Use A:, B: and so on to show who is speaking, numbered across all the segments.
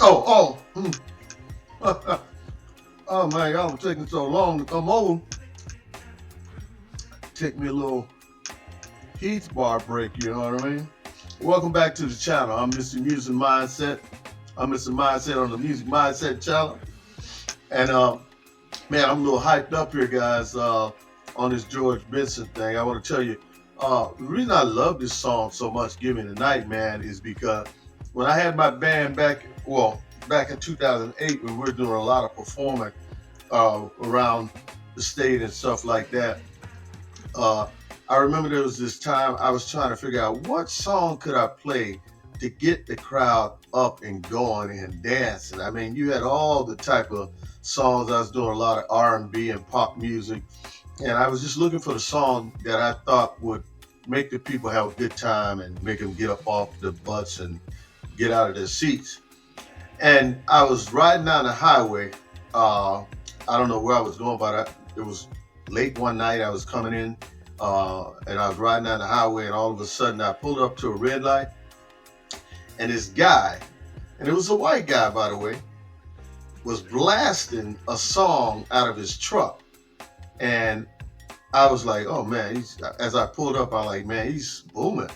A: Oh, oh man, y'all was taking so long to come over. Take me a little Heath bar break, you know what I mean? Welcome back to the channel. I'm Mr. Music Mindset. I'm Mr. Mindset on the Music Mindset channel. And man, I'm a little hyped up here, guys, on this George Benson thing. I want to tell you, the reason I love this song so much, Give Me the Night, man, is because when I had my band back in 2008, when we were doing a lot of performing around the state and stuff like that. Uh, I remember there was this time I was trying to figure out what song could I play to get the crowd up and going and dancing. I mean, you had all the type of songs. I was doing a lot of R&B and pop music, and I was just looking for the song that I thought would make the people have a good time and make them get up off their butts and get out of their seats. And I was riding down the highway. I don't know where I was going, but it was late one night. I was coming in, and I was riding down the highway, and all of a sudden I pulled up to a red light, and this guy, and it was a white guy, by the way, was blasting a song out of his truck. And I was like, oh man, as I pulled up, I'm like, man, he's booming.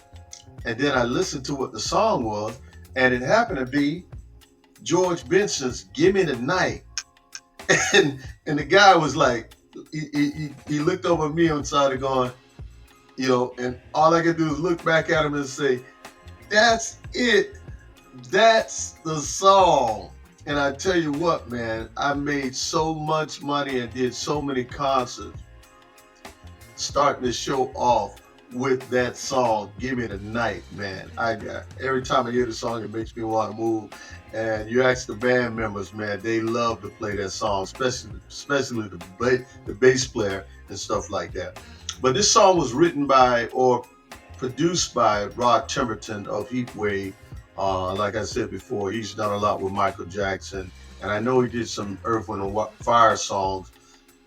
A: And then I listened to what the song was, and it happened to be George Benson's Give Me the Night. And the guy was like, he looked over at me and started going, and all I could do is look back at him and say, that's it. That's the song. And I tell you what, man, I made so much money and did so many concerts starting the show off with that song, Give Me the Night, man. Every time I hear the song, it makes me want to move. And you ask the band members, man, they love to play that song, especially the bass player and stuff like that. But this song was written by or produced by Rod Temperton of Heatwave. Like I said before, he's done a lot with Michael Jackson, and I know he did some Earth, Wind, and Fire songs.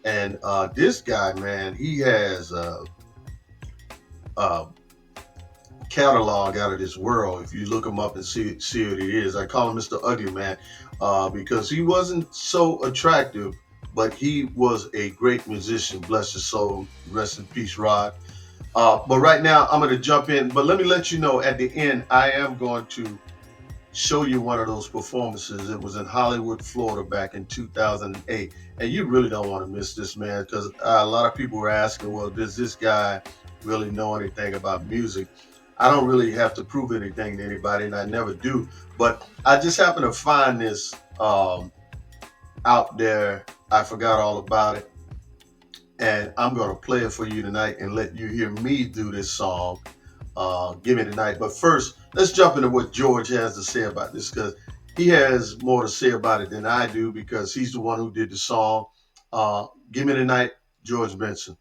A: And this guy, man, he has a catalog out of this world. If you look him up and see what he is, I call him Mr. Ugly Man because he wasn't so attractive, but he was a great musician. Bless his soul. Rest in peace, Rod. But right now, I'm going to jump in. But let me let you know, at the end, I am going to show you one of those performances. It was in Hollywood, Florida, back in 2008. And you really don't want to miss this, man, because a lot of people were asking, well, does this guy really know anything about music? I don't really have to prove anything to anybody, and I never do. But I just happened to find this out there. I forgot all about it. And I'm going to play it for you tonight and let you hear me do this song, Give Me the Night. But first, let's jump into what George has to say about this, because he has more to say about it than I do, because he's the one who did the song. Give Me the Night, George Benson.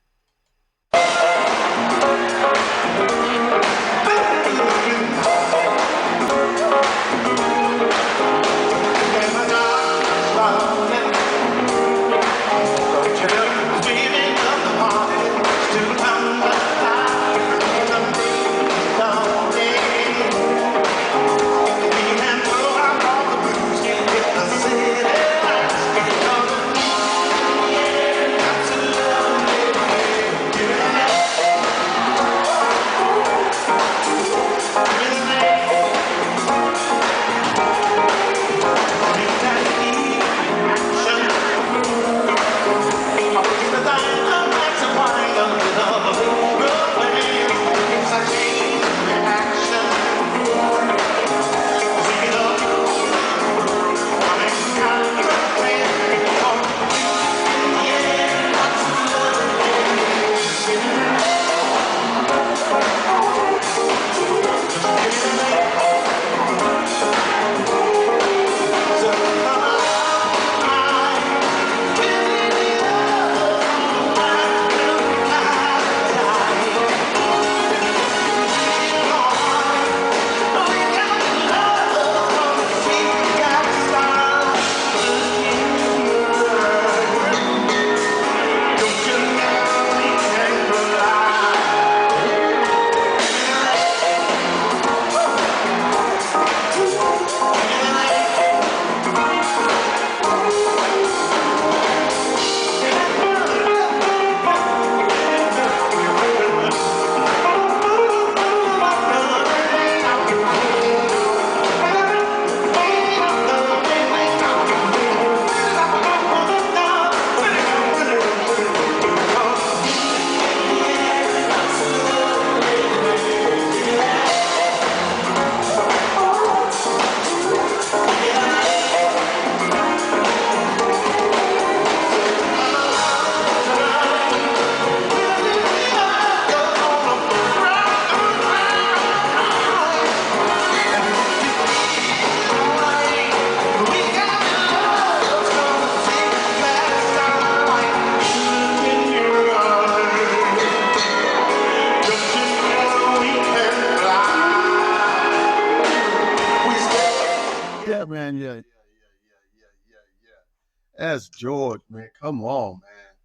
A: That's George, man. Come on, man.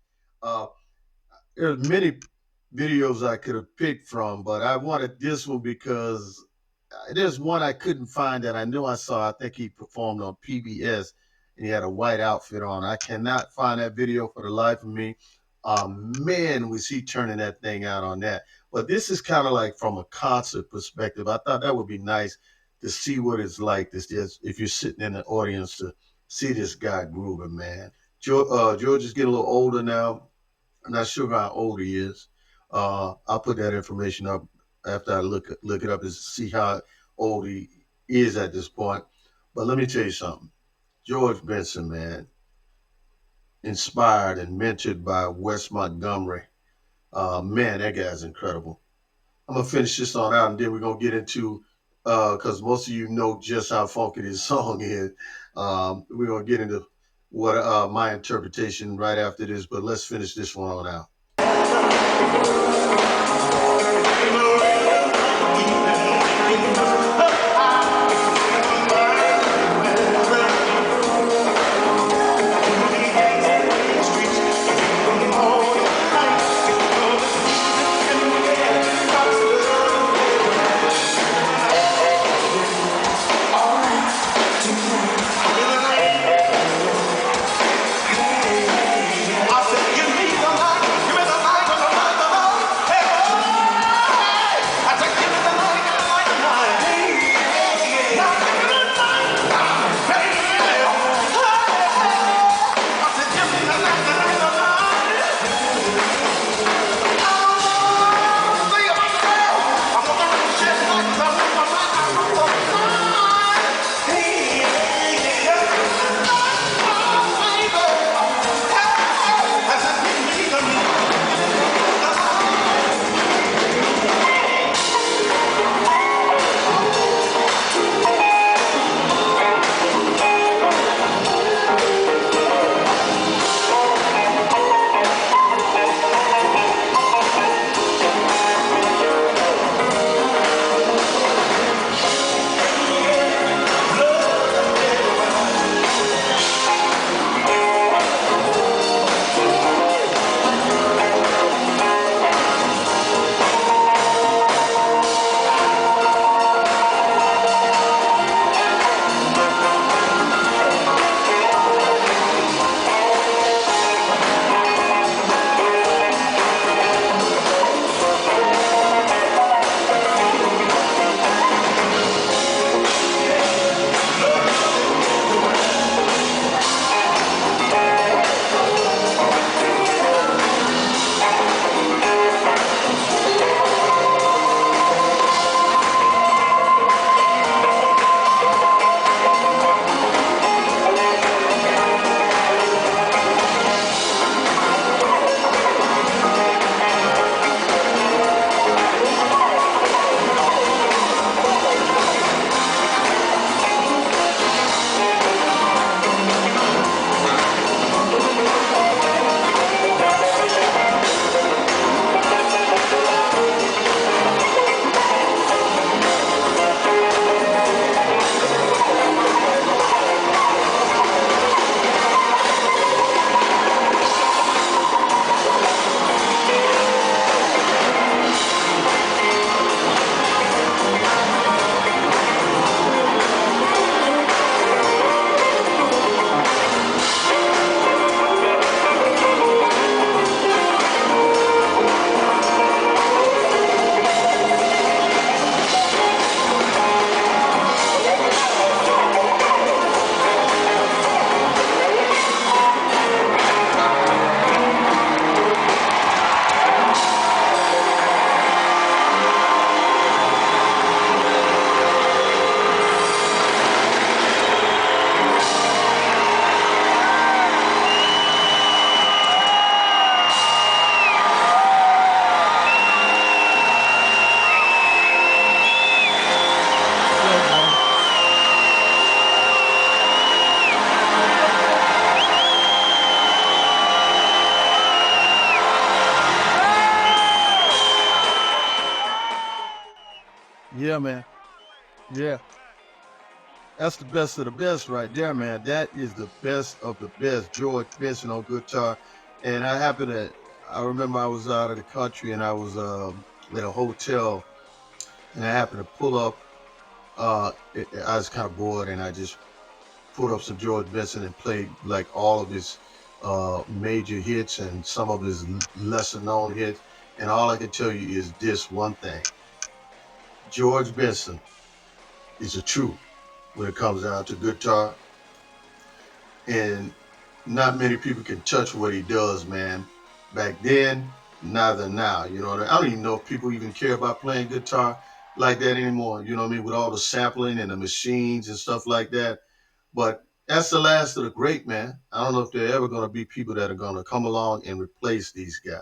A: Uh, there's many videos I could have picked from, but I wanted this one because there's one I couldn't find that I knew I saw. I think he performed on PBS and he had a white outfit on. I cannot find that video for the life of me. Man, was he turning that thing out on that. But this is kind of like from a concert perspective. I thought that would be nice to see what it's like. This is if you're sitting in the audience to see this guy grooving, man. George is getting a little older now. I'm not sure how old he is. I'll put that information up after I look it up to see how old he is at this point. But let me tell you something. George Benson, man, inspired and mentored by Wes Montgomery. Man, that guy's incredible. I'm gonna finish this on out, and then we're gonna get into because most of you know just how funky this song is. We're gonna get into what my interpretation right after this, but let's finish this one on out. Yeah, man. Yeah. That's the best of the best right there, man. That is the best of the best. George Benson on guitar. And I remember I was out of the country and I was at a hotel and I happened to pull up. I was kind of bored and I just pulled up some George Benson and played like all of his major hits and some of his lesser known hits. And all I can tell you is this one thing: George Benson is a truth when it comes down to guitar, and not many people can touch what he does, man. Back then, neither now. You know what I mean? I don't even know if people even care about playing guitar like that anymore. You know what I mean? With all the sampling and the machines and stuff like that. But that's the last of the great, man. I don't know if there are ever going to be people that are going to come along and replace these guys.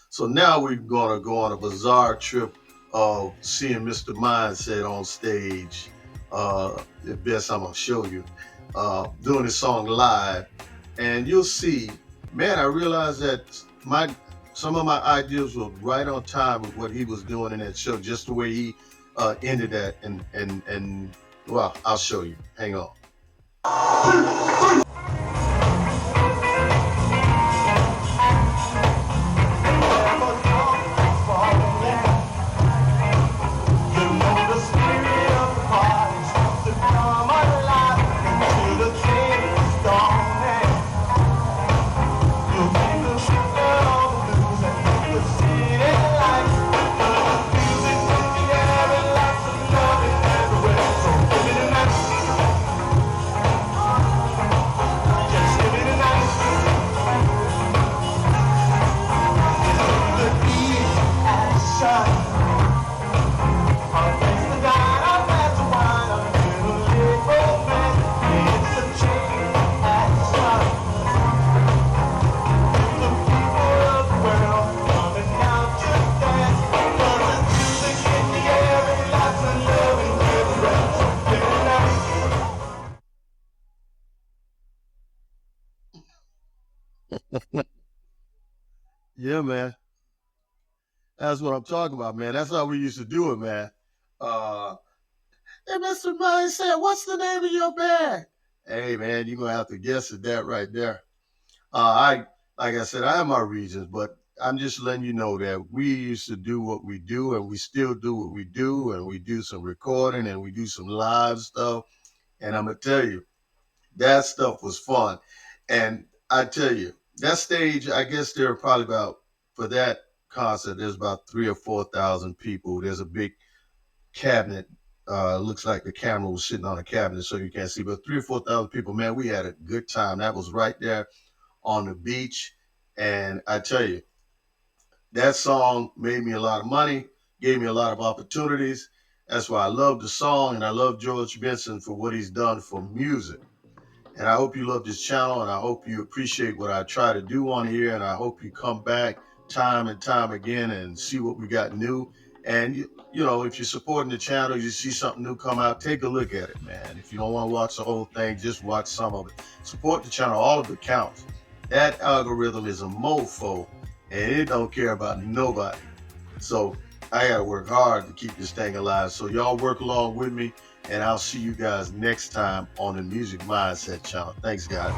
A: So now we're going to go on a bizarre trip of seeing Mr. Mindset on stage. The best I'm going to show you. Doing this song live. And you'll see, man, I realized that some of my ideas were right on time with what he was doing in that show, just the way he ended that. And well, I'll show you. Hang on. Yeah, man. That's what I'm talking about, man. That's how we used to do it, man. Uh, hey, Mr. Mindset, what's the name of your band? Hey, man, you're gonna have to guess at that right there. I, like I said, I have my reasons, but I'm just letting you know that we used to do what we do, and we still do what we do, and we do some recording, and we do some live stuff. And I'm gonna tell you, that stuff was fun. And I tell you, that stage, I guess there are probably about, for that concert, there's about 3 or 4 thousand people. There's a big cabinet. Looks like the camera was sitting on a cabinet, so you can't see. But 3 or 4 thousand people, man, we had a good time. That was right there on the beach. And I tell you, that song made me a lot of money, gave me a lot of opportunities. That's why I love the song, and I love George Benson for what he's done for music. And I hope you love this channel, and I hope you appreciate what I try to do on here, and I hope you come back time and time again and see what we got new. And you know, if you're supporting the channel, you see something new come out, take a look at it, man. If you don't want to watch the whole thing, just watch some of it. Support the channel, all of it counts. That algorithm is a mofo, and it don't care about nobody. So I gotta work hard to keep this thing alive. So y'all work along with me, and I'll see you guys next time on the Music Mindset channel. Thanks, guys.